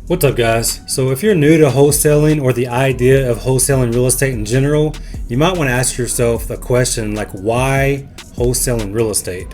What's up, guys? So, if you're new to wholesaling or the idea of wholesaling real estate in general, you might want to ask yourself a question like, why wholesaling real estate?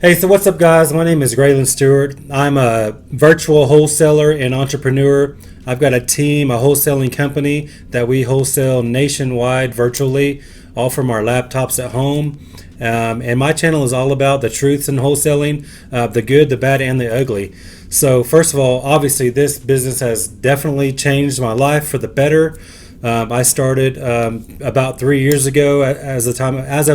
Hey, so what's up, guys? My name is Graylan Stewart. I'm a virtual wholesaler and entrepreneur. I've got a team, a wholesaling company that we wholesale nationwide virtually, all from our laptops at home. And my channel is all about the truths in wholesaling, the good, the bad, and the ugly. So, first of all, obviously, this business has definitely changed my life for the better. I started about 3 years ago as of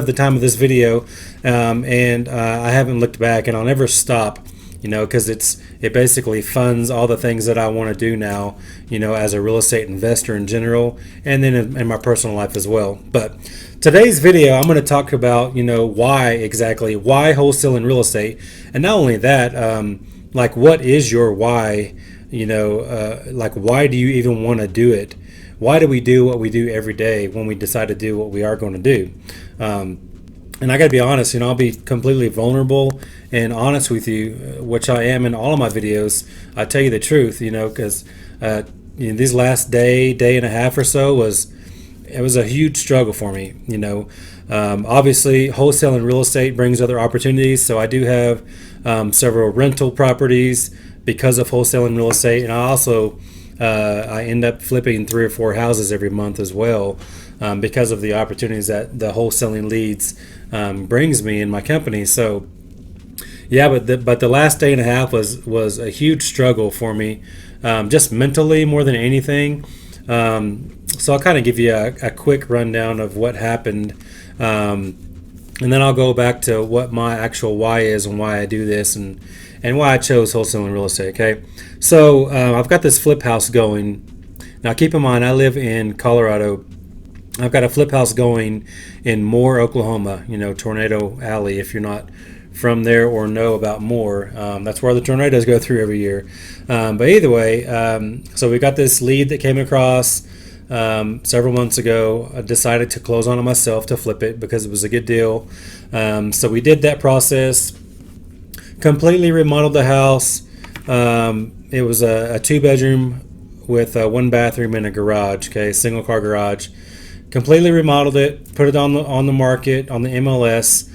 the time of this video, and I haven't looked back, and I'll never stop, because it basically funds all the things that I want to do now, as a real estate investor in general, and then in my personal life as well. But today's video, I'm going to talk about, why wholesaling real estate, and not only that, what is your why? Why do you even want to do it? Why do we do what we do every day when we decide to do what we are going to do? And I got to be honest, I'll be completely vulnerable and honest with you, which I am in all of my videos. I tell you the truth, because these last day and a half or so was a huge struggle for me. Obviously, wholesaling real estate brings other opportunities. So I do have several rental properties because of wholesaling real estate, and I end up flipping 3 or 4 houses every month as well, because of the opportunities that the wholesaling leads brings me in my company. So, yeah, but the last day and a half was a huge struggle for me, just mentally more than anything. So I'll kind of give you a quick rundown of what happened, and then I'll go back to what my actual why is and why I do this and why I chose wholesaling real estate. Okay, so I've got this flip house going. Now, keep in mind, I live in Colorado. I've got a flip house going in Moore, Oklahoma. Tornado Alley. If you're not from there or know about Moore, that's where the tornadoes go through every year. But either way, so we got this lead that came across several months ago. I decided to close on it myself to flip it because it was a good deal. So we did that process. Completely remodeled the house. It was a 2-bedroom with 1 bathroom and a garage. Okay, single car garage. Completely remodeled it. Put it on the market on the MLS.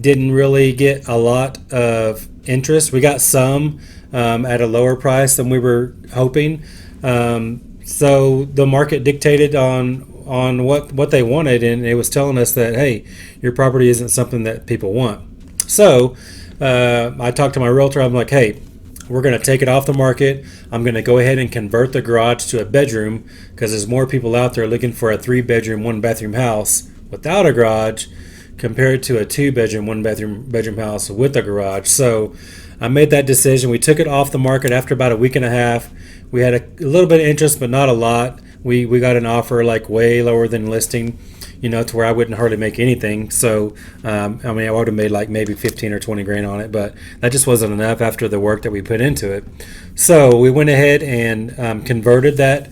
Didn't really get a lot of interest. We got some at a lower price than we were hoping. So the market dictated on what they wanted, and it was telling us that, hey, your property isn't something that people want. So I talked to my realtor. I'm like, hey, we're going to take it off the market. I'm going to go ahead and convert the garage to a bedroom because there's more people out there looking for a 3-bedroom, 1-bathroom house without a garage compared to a 2-bedroom, 1-bedroom house with a garage. So I made that decision. We took it off the market after about a week and a half. We had a little bit of interest, but not a lot. We got an offer way lower than listing, to where I wouldn't hardly make anything. So, I would have made maybe 15 or 20 grand on it, but that just wasn't enough after the work that we put into it. So we went ahead and converted that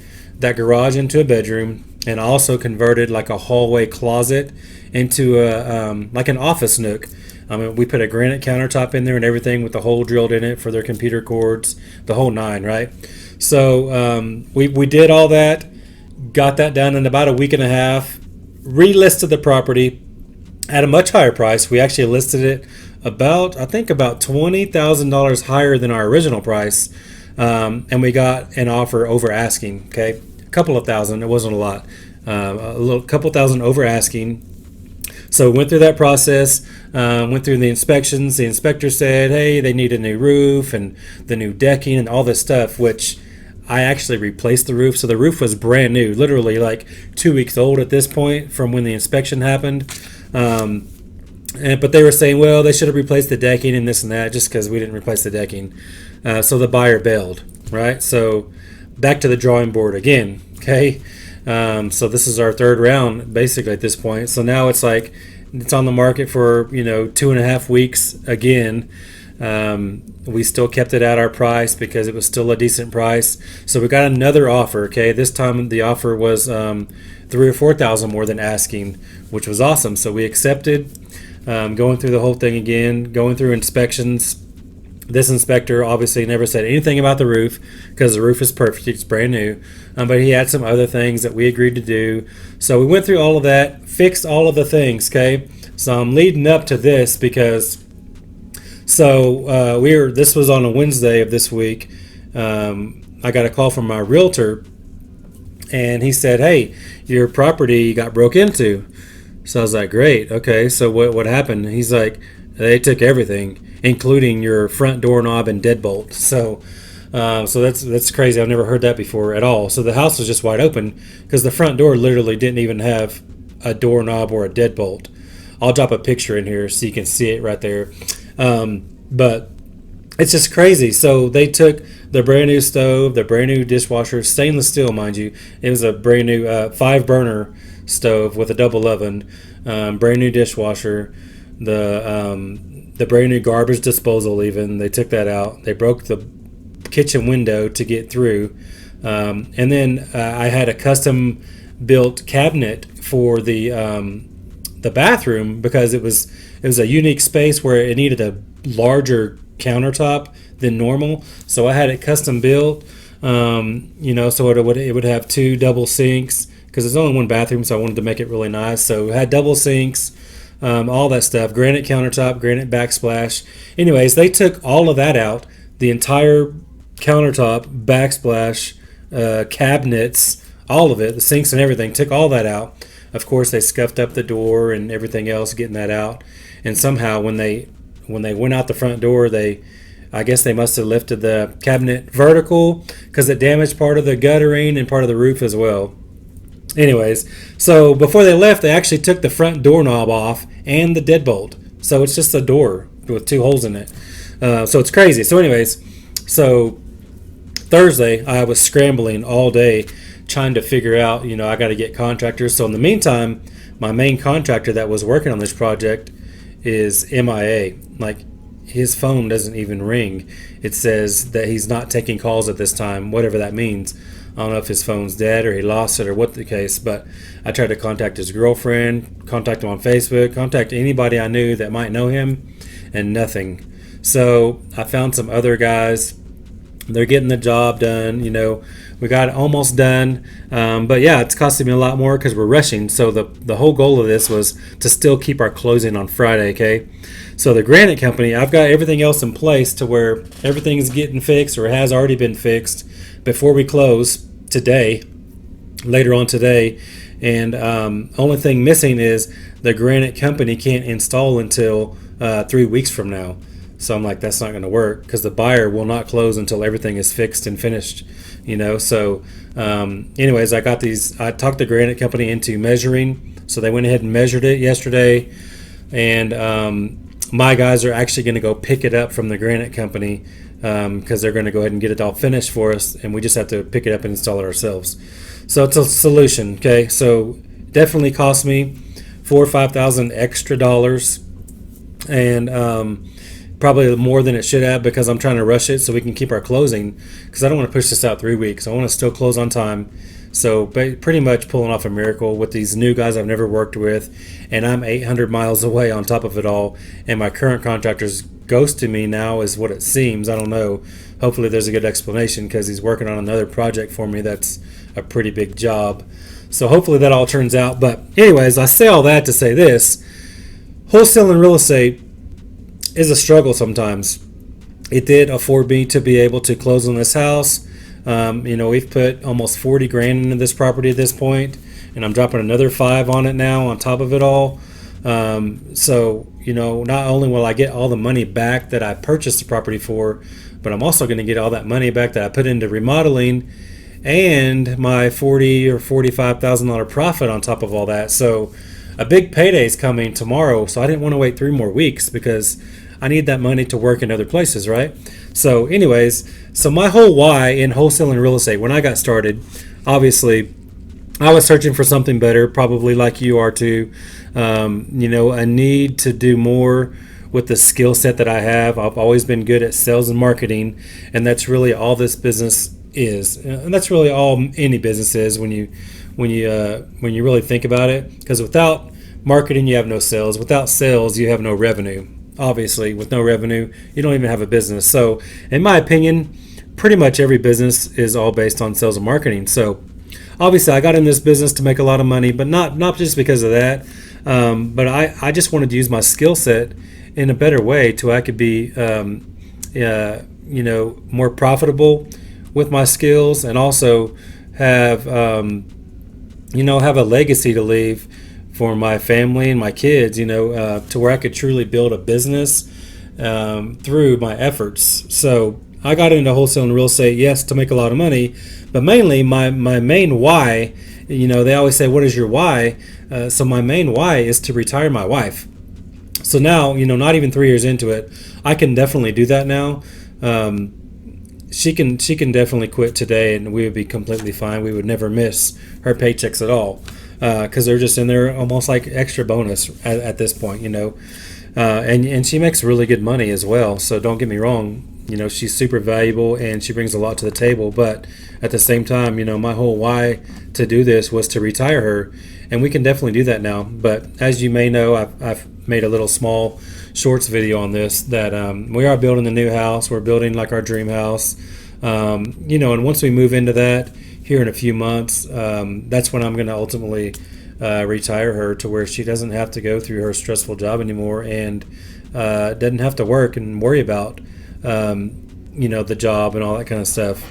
garage into a bedroom, and also converted a hallway closet into an office nook. We put a granite countertop in there and everything with the hole drilled in it for their computer cords, the whole nine, right? So we did all that, got that done in about a week and a half, relisted the property at a much higher price. We actually listed it about $20,000 higher than our original price, and we got an offer over asking. Okay, a couple of thousand. It wasn't a lot. Couple thousand over asking. So we went through that process, went through the inspections. The inspector said, hey, they need a new roof and the new decking and all this stuff, which I actually replaced the roof. So the roof was brand new, literally 2 weeks old at this point from when the inspection happened. But they were saying, well, they should have replaced the decking and this and that, just because we didn't replace the decking. So the buyer bailed, right? So back to the drawing board again, okay? So this is our third round basically at this point. So now it's on the market for 2.5 weeks again. We still kept it at our price because it was still a decent price. So we got another offer. Okay, this time the offer was three or four thousand more than asking, which was awesome. So we accepted. Going through the whole thing again, going through inspections. This inspector obviously never said anything about the roof because the roof is perfect. It's brand new. But he had some other things that we agreed to do. So we went through all of that, fixed all of the things, okay? So I'm leading up to this because this was on a Wednesday of this week. I got a call from my realtor and he said, "Hey, your property got broke into." So I was like, "Great, okay, so what happened?" He's like, "They took everything, including your front doorknob and deadbolt." So that's crazy. I've never heard that before at all. So the house was just wide open because the front door literally didn't even have a doorknob or a deadbolt. I'll drop a picture in here so you can see it right there. But it's just crazy. So they took the brand new stove, the brand new dishwasher, stainless steel, mind you. It was a brand new 5-burner stove with a double oven, brand new dishwasher, the brand new garbage disposal. Even they took that out. They broke the kitchen window to get through, and then I had a custom built cabinet for the bathroom because it was a unique space where it needed a larger countertop than normal. So I had it custom built. So it would have 2 double sinks because there's only one bathroom, so I wanted to make it really nice. So it had double sinks, all that stuff, granite countertop, granite backsplash. Anyways, they took all of that out, the entire countertop, backsplash, cabinets, all of it, the sinks and everything, took all that out. Of course, they scuffed up the door and everything else, getting that out. And somehow when they went out the front door, I guess they must have lifted the cabinet vertical because it damaged part of the guttering and part of the roof as well. Anyways, so before they left, they actually took the front doorknob off and the deadbolt. So it's just a door with 2 holes in it. So it's crazy. So anyways, so Thursday, I was scrambling all day trying to figure out, I got to get contractors. So in the meantime, my main contractor that was working on this project is MIA. Like, his phone doesn't even ring. It says that he's not taking calls at this time, whatever that means. I don't know if his phone's dead or he lost it or what the case, but I tried to contact his girlfriend, contact him on Facebook, contact anybody I knew that might know him, and nothing. So I found some other guys. They're getting the job done. We got it almost done. But yeah, it's costing me a lot more because we're rushing. So the whole goal of this was to still keep our closing on Friday, okay? So the granite company, I've got everything else in place to where everything's getting fixed or has already been fixed before we close today, later on today. And only thing missing is the granite company can't install until 3 weeks from now. So I'm like, that's not going to work because the buyer will not close until everything is fixed and finished, So anyways, I talked the granite company into measuring. So they went ahead and measured it yesterday. And my guys are actually going to go pick it up from the granite company because they're going to go ahead and get it all finished for us. And we just have to pick it up and install it ourselves. So it's a solution, okay? So definitely cost me $4,000 or $5,000 extra dollars. And probably more than it should have because I'm trying to rush it so we can keep our closing because I don't want to push this out 3 weeks. I want to still close on time. So pretty much pulling off a miracle with these new guys I've never worked with, and I'm 800 miles away on top of it all, and my current contractor's ghosting me now is what it seems. I don't know. Hopefully there's a good explanation because he's working on another project for me that's a pretty big job. So hopefully that all turns out. But anyways, I say all that to say this. Wholesaling real estate is a struggle sometimes. It did afford me to be able to close on this house. We've put almost 40 grand into this property at this point, and I'm dropping another 5 on it now on top of it all. Not only will I get all the money back that I purchased the property for, but I'm also going to get all that money back that I put into remodeling and my $40,000 or $45,000 profit on top of all that. So a big payday is coming tomorrow, so I didn't want to wait 3 more weeks because I need that money to work in other places, right? So anyways, so my whole why in wholesaling real estate, when I got started, obviously I was searching for something better, probably like you are too. A need to do more with the skill set that I have. I've always been good at sales and marketing, and that's really all this business is, and that's really all any business is when you really think about it. Because without marketing, you have no sales. Without sales, you have no revenue. Obviously, with no revenue, you don't even have a business. So, in my opinion, pretty much every business is all based on sales and marketing. So, obviously, I got in this business to make a lot of money, but not just because of that. But I just wanted to use my skill set in a better way to I could be, more profitable with my skills, and also have, have a legacy to leave for my family and my kids, to where I could truly build a business through my efforts. So I got into wholesaling real estate, yes, to make a lot of money, but mainly my main why, they always say, what is your why? So my main why is to retire my wife. So now, not even 3 years into it, I can definitely do that now. She can definitely quit today, and we would be completely fine. We would never miss her paychecks at all, because they're just in there almost like extra bonus at this point, and she makes really good money as well. So don't get me wrong, she's super valuable and she brings a lot to the table. But at the same time, my whole why to do this was to retire her, and we can definitely do that now. But as you may know, I've made a little small shorts video on this, that we are building the new house. We're building like our dream house, and once we move into that here in a few months, that's when I'm going to ultimately retire her, to where she doesn't have to go through her stressful job anymore, and doesn't have to work and worry about the job and all that kind of stuff.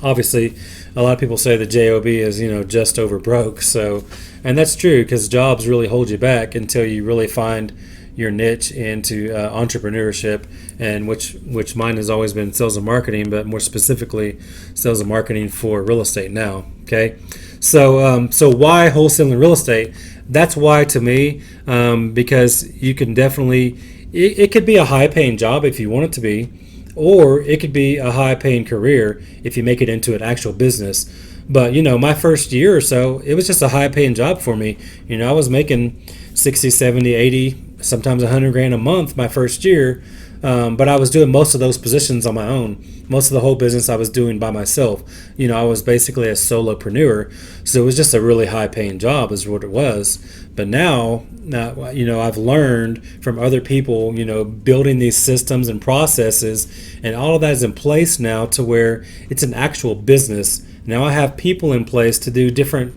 Obviously, a lot of people say the job is just over broke. So, and that's true, because jobs really hold you back until you really find your niche into entrepreneurship, and which mine has always been sales and marketing, but more specifically sales and marketing for real estate now. Okay, so why wholesaling real estate? That's why to me, because you can definitely, it could be a high paying job if you want it to be, or it could be a high paying career if you make it into an actual business. But my first year or so, it was just a high paying job for me. I was making 60, 70, 80, sometimes 100 grand a month my first year, but I was doing most of those positions on my own. Most of the whole business I was doing by myself. I was basically a solopreneur, so it was just a really high paying job is what it was. But now I've learned from other people, building these systems and processes, and all of that is in place now to where it's an actual business. Now I have people in place to do different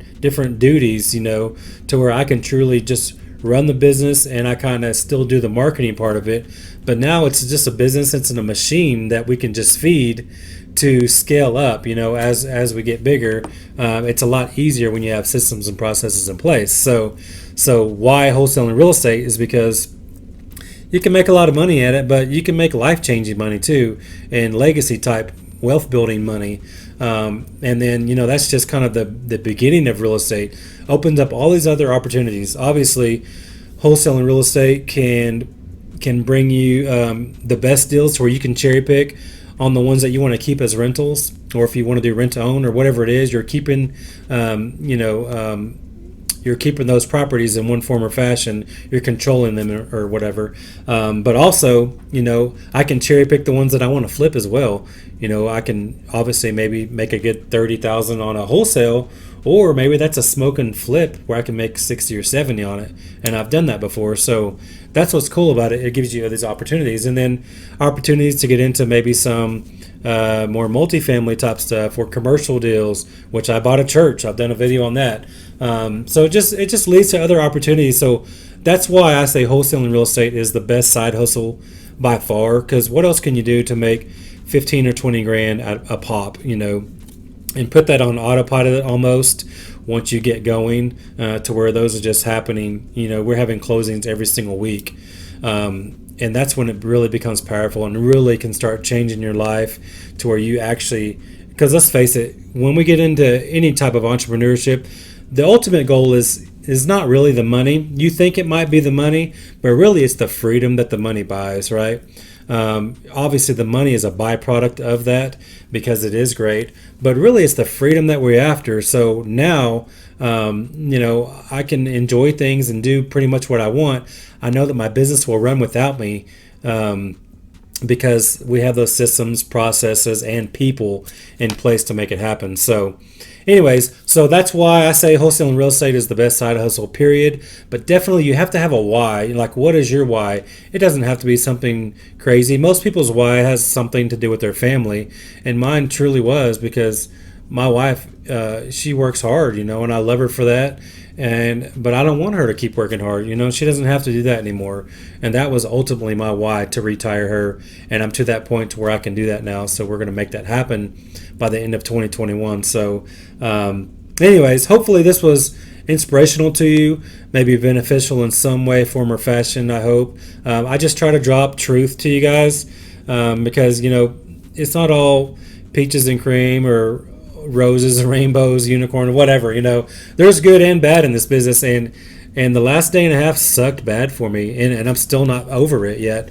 duties, to where I can truly just run the business, and I kind of still do the marketing part of it. But now it's just a business. It's in a machine that we can just feed to scale up, as we get bigger. It's a lot easier when you have systems and processes in place. So why wholesaling real estate is because you can make a lot of money at it, but you can make life-changing money too, and legacy type wealth building money. And then that's just kind of the beginning of real estate. Opens up all these other opportunities. Obviously, wholesaling real estate can bring you the best deals, to where you can cherry pick on the ones that you want to keep as rentals, or if you want to do rent to own or whatever it is, you're keeping you're keeping those properties in one form or fashion. You're controlling them or whatever. But also, I can cherry pick the ones that I want to flip as well. I can obviously maybe make a good $30,000 on a wholesale, or maybe that's a smoke and flip where I can make 60 or 70 on it. And I've done that before. So that's what's cool about it. It gives you these opportunities, and then opportunities to get into maybe some more multifamily type stuff, or commercial deals, which I bought a church. I've done a video on that. So it just leads to other opportunities. So that's why I say wholesaling real estate is the best side hustle by far, because what else can you do to make 15 or 20 grand a pop, and put that on autopilot almost once you get going, to where those are just happening. We're having closings every single week. And that's when it really becomes powerful and really can start changing your life, to where you actually, because let's face it, when we get into any type of entrepreneurship, the ultimate goal is not really the money. You think it might be the money, but really it's the freedom that the money buys, right? Obviously, the money is a byproduct of that because it is great, but really it's the freedom that we're after. So now, I can enjoy things and do pretty much what I want. I know that my business will run without me. Because we have those systems, processes, and people in place to make it happen. So anyways, so that's why I say wholesaling real estate is the best side hustle, period. But definitely you have to have a why. Like, what is your why? It doesn't have to be something crazy. Most people's why has something to do with their family. And mine truly was because my wife, she works hard, and I love her for that. But I don't want her to keep working hard. She doesn't have to do that anymore. And that was ultimately my why, to retire her. And I'm to that point to where I can do that now. So we're going to make that happen by the end of 2021. So anyways, hopefully this was inspirational to you, maybe beneficial in some way, form, or fashion, I hope. I just try to drop truth to you guys because, it's not all peaches and cream or roses and rainbows, unicorn, whatever. There's good and bad in this business, and the last day and a half sucked bad for me, and I'm still not over it yet.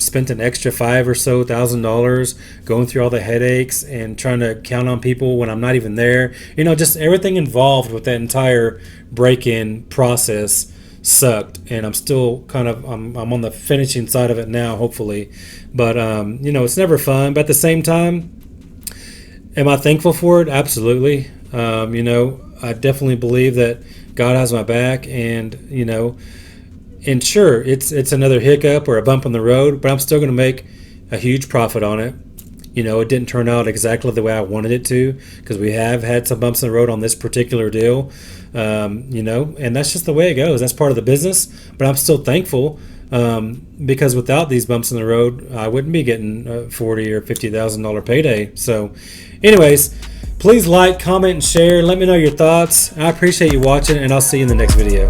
Spent an extra $5,000 going through all the headaches and trying to count on people when I'm not even there. Just everything involved with that entire break-in process sucked, and I'm still I'm on the finishing side of it now, hopefully. But it's never fun, but at the same time, am I thankful for it? Absolutely. I definitely believe that God has my back, and sure, it's another hiccup or a bump in the road, but I'm still going to make a huge profit on it. It didn't turn out exactly the way I wanted it to, because we have had some bumps in the road on this particular deal, and that's just the way it goes. That's part of the business, but I'm still thankful. Because without these bumps in the road, I wouldn't be getting a $40,000 or $50,000 payday. So, anyways, please like, comment, and share. Let me know your thoughts. I appreciate you watching, and I'll see you in the next video.